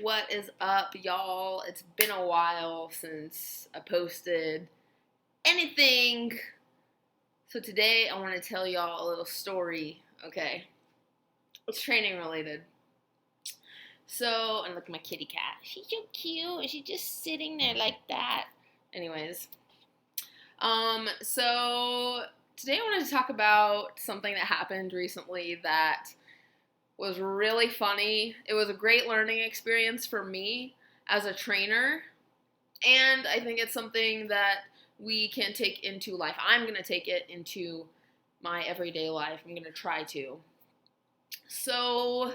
What is up, y'all? It's been a while since I posted anything. So today I want to tell y'all a little story, okay? It's training related. So, and look at my kitty cat. She's so cute, and she's just sitting there like that. Anyways, so today I wanted to talk about something that happened recently that was really funny. It was a great learning experience for me as a trainer, and I think it's something that we can take into life. I'm going to take it into my everyday life. I'm going to try to. So,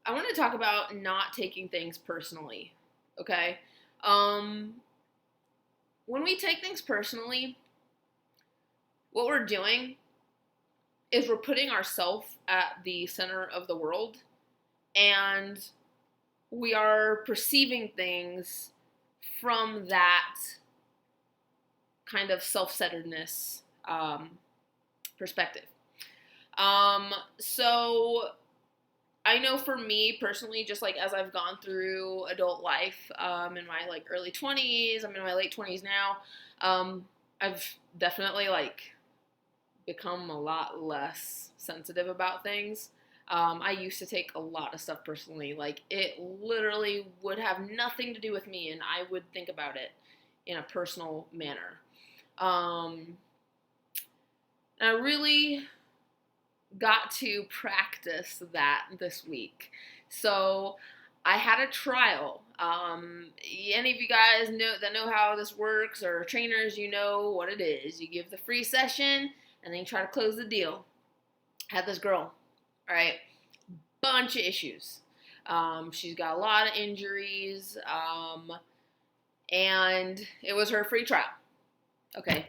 I want to talk about not taking things personally, okay? Um, when we take things personally, what we're doing is we're putting ourselves at the center of the world, and we are perceiving things from that kind of self-centeredness perspective. So I know for me personally, just like as I've gone through adult life, in my like early 20s, I'm in my late 20s now, I've definitely like become a lot less sensitive about things. I used to take a lot of stuff personally. Like, it literally would have nothing to do with me, and I would think about it in a personal manner. Um, I really got to practice that this week. So, I had a trial. Any of you guys know how this works, or trainers, you know what it is. You give the free session, and then you try to close the deal. I had this girl, all right, bunch of issues. She's got a lot of injuries, and it was her free trial. Okay,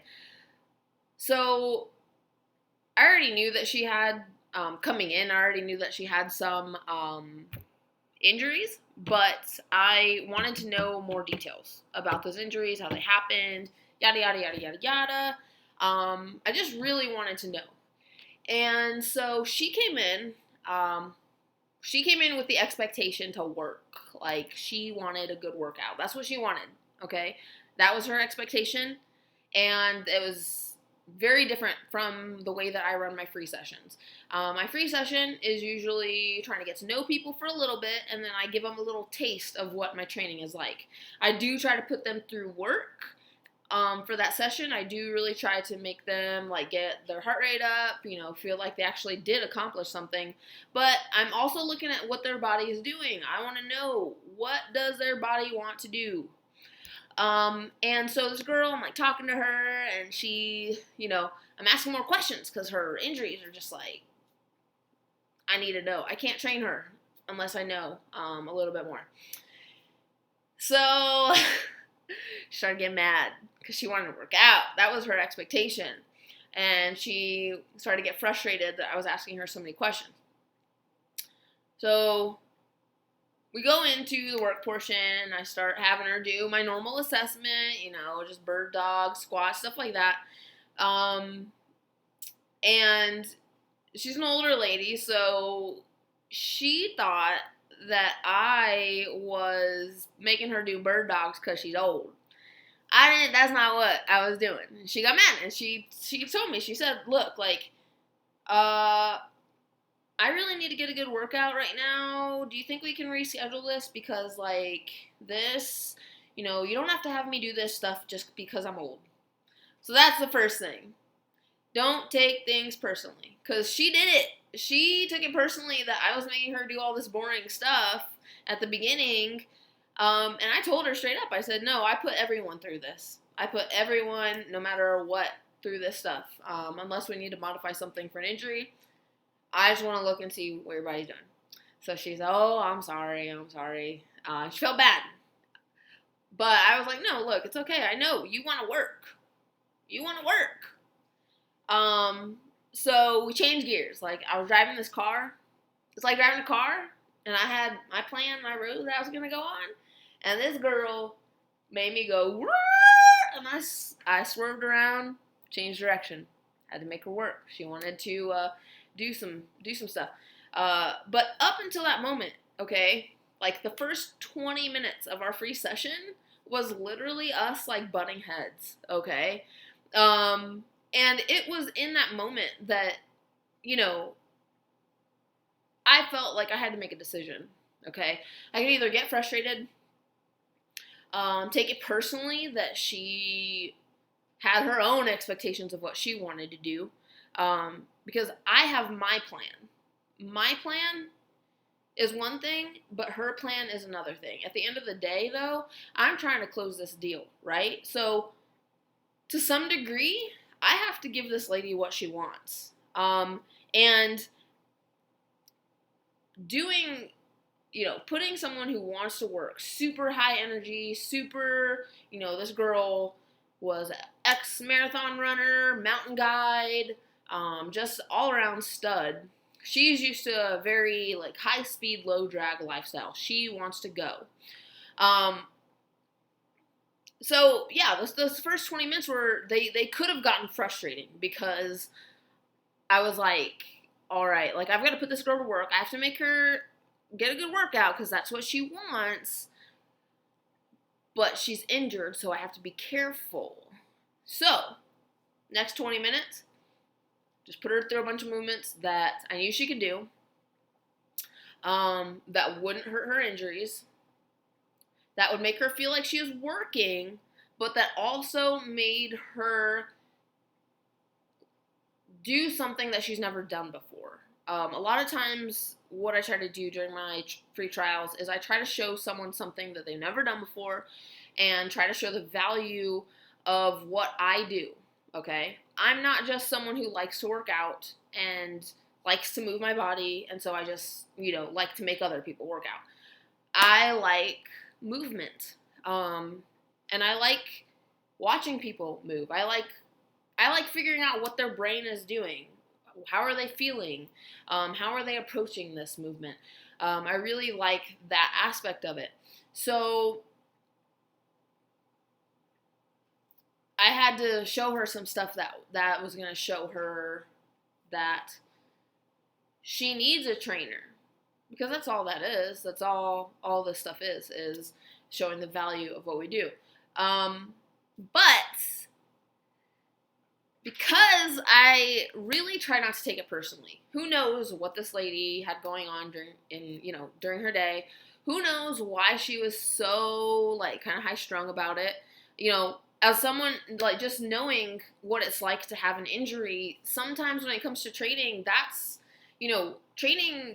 so I already knew that she had, coming in, I already knew that she had some injuries, but I wanted to know more details about those injuries, how they happened, yada, yada, yada, yada, yada. I just really wanted to know. And so she came in with the expectation to work. Like, she wanted a good workout. That's what she wanted, okay? That was her expectation, and it was very different from the way that I run my free sessions. My free session is usually trying to get to know people for a little bit, and then I give them a little taste of what my training is like. I do try to put them through work, for that session. I do really try to make them like get their heart rate up, feel like they actually did accomplish something. But I'm also looking at what their body is doing. I want to know, what does their body want to do? And so this girl, I'm like talking to her, and she, I'm asking more questions because her injuries are just like, I need to know. I can't train her unless I know a little bit more. So she started getting mad because she wanted to work out. That was her expectation. And she started to get frustrated that I was asking her so many questions. So we go into the work portion. I start having her do my normal assessment, just bird dog, squat, stuff like that. And she's an older lady, so she thought that I was making her do bird dogs because she's old. That's not what I was doing. She got mad, and she told me, she said, look, like, I really need to get a good workout right now. Do you think we can reschedule this? Because, like, this, you don't have to have me do this stuff just because I'm old. So that's the first thing. Don't take things personally. Because she did it. She took it personally that I was making her do all this boring stuff at the beginning. And I told her straight up, I said, no, I put everyone through this. I put everyone, no matter what, through this stuff. Unless we need to modify something for an injury, I just want to look and see what your body's doing. So she's, oh, I'm sorry. She felt bad. But I was like, no, look, it's okay. I know you want to work. So we changed gears. Like, I was driving this car. It's like driving a car, and I had my plan, my road that I was going to go on. And this girl made me go, and I swerved around, changed direction. Had to make her work. She wanted to do some stuff. But up until that moment, okay, Like the first 20 minutes of our free session was literally us like butting heads, okay? And it was in that moment that, you know, I felt like I had to make a decision, okay? I could either get frustrated, take it personally that she had her own expectations of what she wanted to do, because I have my plan. My plan is one thing, but her plan is another thing. At the end of the day, though, I'm trying to close this deal, right? So, to some degree, I have to give this lady what she wants. And doing, putting someone who wants to work, super high energy, super, this girl was an ex-marathon runner, mountain guide, just all-around stud. She's used to a very, like, high-speed, low-drag lifestyle. She wants to go. So, yeah, those first 20 minutes were, they could have gotten frustrating because I was like, all right, like, I've got to put this girl to work. I have to make her get a good workout because that's what she wants. But she's injured, so I have to be careful. So, next 20 minutes, just put her through a bunch of movements that I knew she could do, that wouldn't hurt her injuries, that would make her feel like she was working, but that also made her do something that she's never done before. A lot of times, what I try to do during my free trials is I try to show someone something that they've never done before and try to show the value of what I do, okay? I'm not just someone who likes to work out and likes to move my body, and so I just, like to make other people work out. I like movement, and I like watching people move. I like figuring out what their brain is doing. How are they feeling? How are they approaching this movement? I really like that aspect of it. So I had to show her some stuff that was going to show her that she needs a trainer, because that's all that is. That's all this stuff is showing the value of what we do. But because I really try not to take it personally. Who knows what this lady had going on during her day? Who knows why she was so, like, kind of high strung about it? As someone, like, just knowing what it's like to have an injury, sometimes when it comes to training, that's, training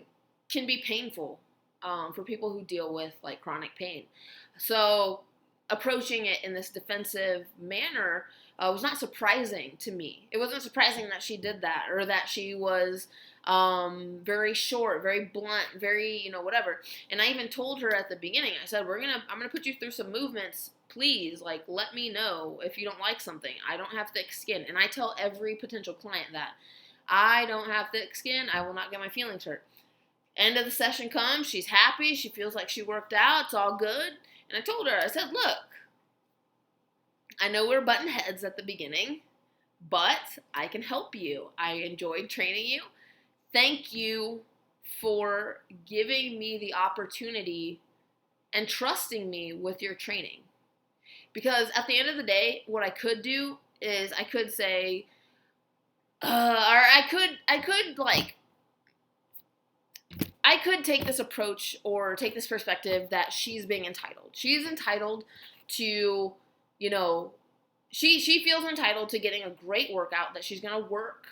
can be painful for people who deal with, like, chronic pain. So approaching it in this defensive manner was not surprising to me. It wasn't surprising that she did that, or that she was very short, very blunt, very, whatever. And I even told her at the beginning, I said, I'm gonna put you through some movements. Please, like, let me know if you don't like something. I don't have thick skin. And I tell every potential client that. I don't have thick skin. I will not get my feelings hurt. End of the session comes. She's happy. She feels like she worked out. It's all good. And I told her, I said, look, I know we're butting heads at the beginning, but I can help you. I enjoyed training you. Thank you for giving me the opportunity and trusting me with your training. Because at the end of the day, what I could do is I could say, or I could take this approach or take this perspective that she's being entitled. She's entitled to, she feels entitled to getting a great workout, that she's going to work,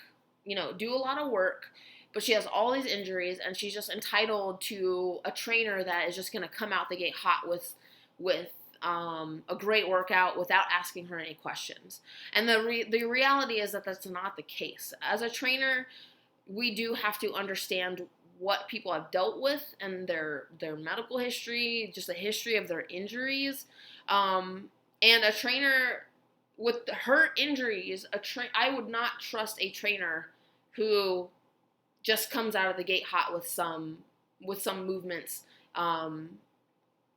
do a lot of work, but she has all these injuries, and she's just entitled to a trainer that is just going to come out the gate hot with a great workout without asking her any questions. And the reality is that that's not the case. As a trainer, we do have to understand what people have dealt with and their medical history, just the history of their injuries. And a trainer with her injuries, I would not trust a trainer who just comes out of the gate hot with some movements,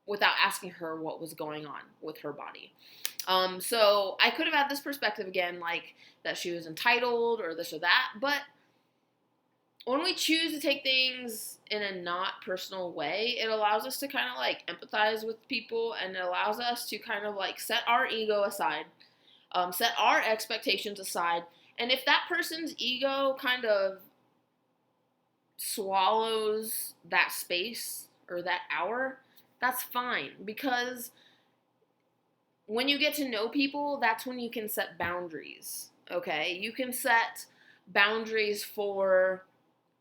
without asking her what was going on with her body. So I could have had this perspective again, like that she was entitled or this or that, but when we choose to take things in a not personal way, it allows us to kind of like empathize with people, and it allows us to kind of like set our ego aside, set our expectations aside. And if that person's ego kind of swallows that space or that hour, that's fine, because when you get to know people, that's when you can set boundaries. Okay? You can set boundaries for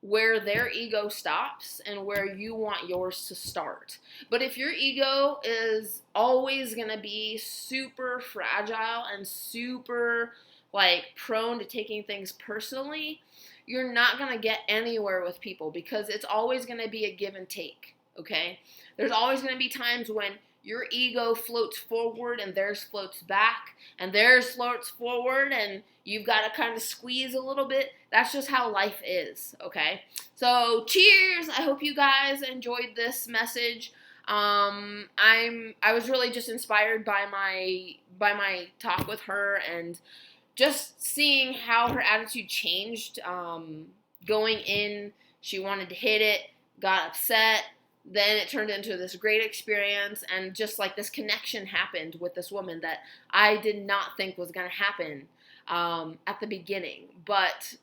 where their ego stops and where you want yours to start. But if your ego is always going to be super fragile and super like prone to taking things personally, you're not going to get anywhere with people, because it's always going to be a give and take, okay? There's always going to be times when your ego floats forward and theirs floats back, and theirs floats forward and you've got to kind of squeeze a little bit. That's just how life is, okay? So cheers. I hope you guys enjoyed this message. I was really just inspired by my talk with her, and just seeing how her attitude changed. Going in, she wanted to hit it, got upset, then it turned into this great experience, and just like this connection happened with this woman that I did not think was going to happen at the beginning. But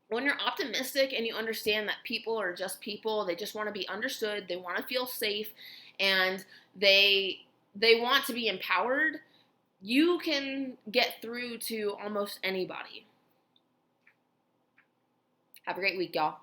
when you're optimistic and you understand that people are just people, they just want to be understood, they want to feel safe, and they want to be empowered, you can get through to almost anybody. Have a great week, y'all.